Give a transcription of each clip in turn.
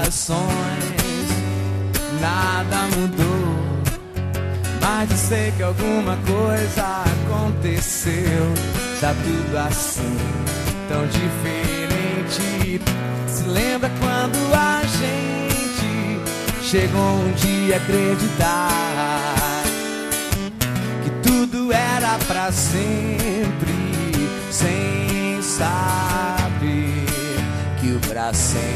estações, nada mudou, mas eu sei que alguma coisa aconteceu. Tá tudo assim, tão diferente. Se lembra quando a gente chegou um dia a acreditar que tudo era pra sempre, sem saber que o pra sempre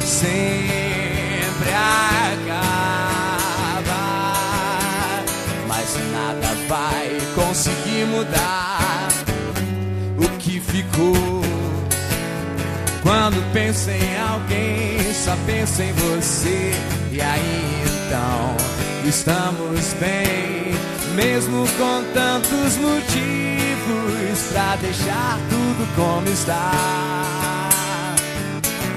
sempre acaba. Mas nada vai conseguir mudar o que ficou. Quando penso em alguém, só penso em você. E aí então estamos bem, mesmo com tantos motivos pra deixar tudo como está.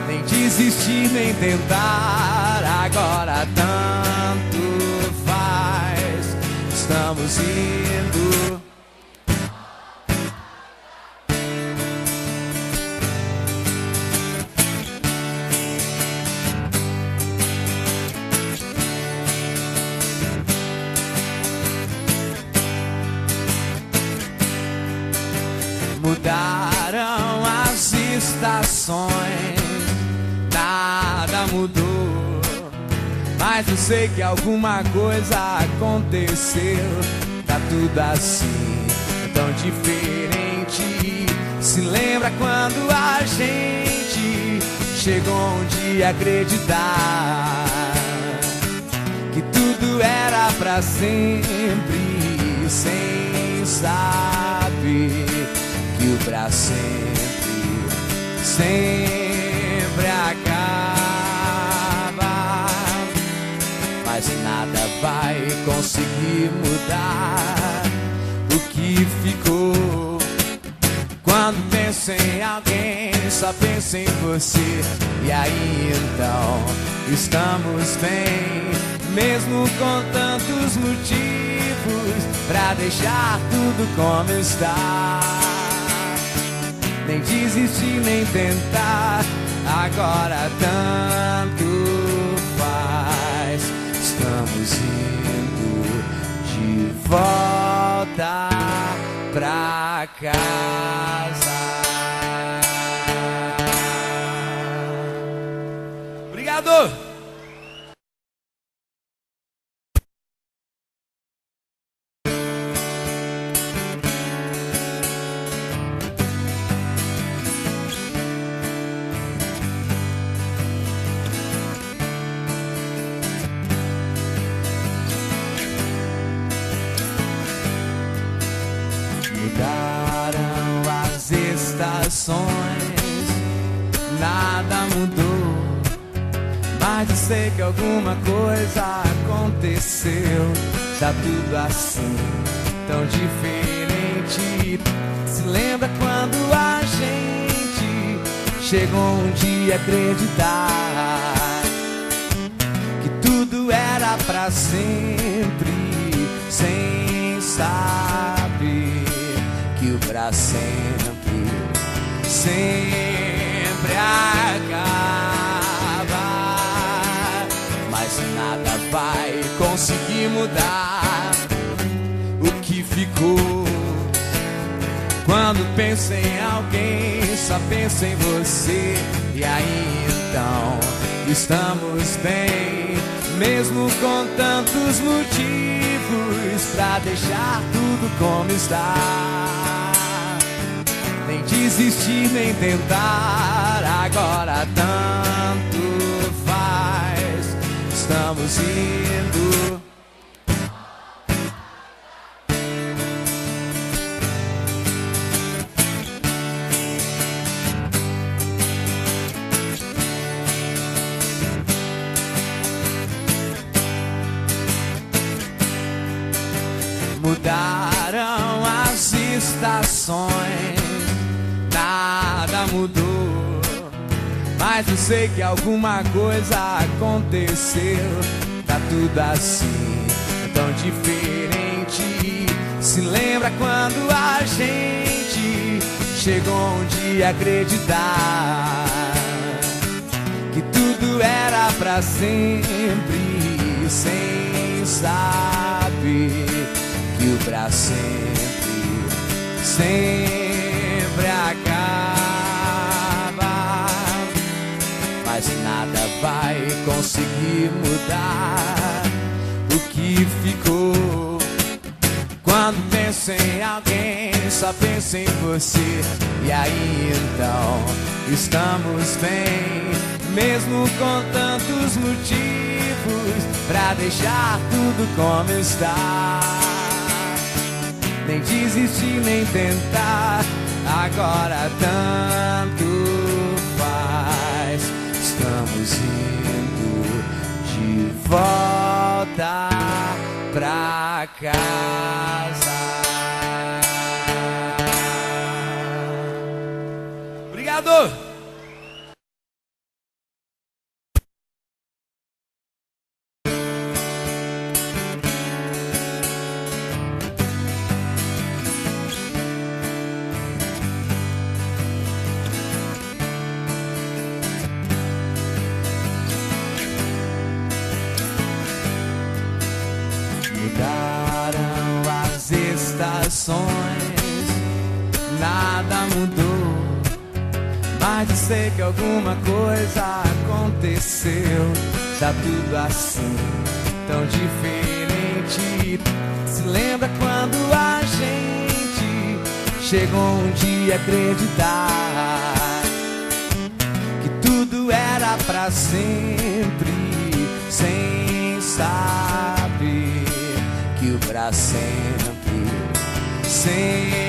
Nem desistir, nem tentar, agora tanto faz. Estamos indo. Mudaram as estações, nada mudou, mas eu sei que alguma coisa aconteceu. Tá tudo assim, tão diferente. Se lembra quando a gente chegou um dia a acreditar que tudo era pra sempre, sem saber que o pra sempre sempre acaba. Mas nada vai conseguir mudar o que ficou. Quando penso em alguém, só penso em você. E aí então estamos bem, mesmo com tantos motivos pra deixar tudo como está. Nem desistir, nem tentar, agora tanto faz. Estamos indo de volta pra casa. Obrigado! Mudaram as estações, nada mudou, mas eu sei que alguma coisa aconteceu. Tá tudo assim, tão diferente. Se lembra quando a gente chegou um dia a acreditar que tudo era pra sempre, sem saber que o pra sempre sempre acaba. Mas nada vai conseguir mudar o que ficou. Quando penso em alguém, só penso em você. E aí então estamos bem, mesmo com tantos motivos pra deixar tudo como está. Nem desistir, nem tentar, agora tanto faz. Estamos indo. Mudaram as estações, nada mudou, mas eu sei que alguma coisa aconteceu. Tá tudo assim, tão diferente. Se lembra quando a gente chegou um dia a acreditar que tudo tudo era pra sempre, sem saber que o pra sempre sempre acaba. Mas nada vai conseguir mudar o que ficou. Quando penso em alguém, só penso em você. E aí então estamos bem, mesmo com tantos motivos pra deixar tudo como está. Nem desistir, nem tentar, agora tanto faz. Estamos indo de volta pra casa. Obrigado! Mudaram as estações, nada mudou, mas eu sei que alguma coisa aconteceu. Tá tudo assim, tão diferente. Se lembra quando a gente chegou um dia a acreditar que tudo era pra sempre, sem saber que o pra sempre sempre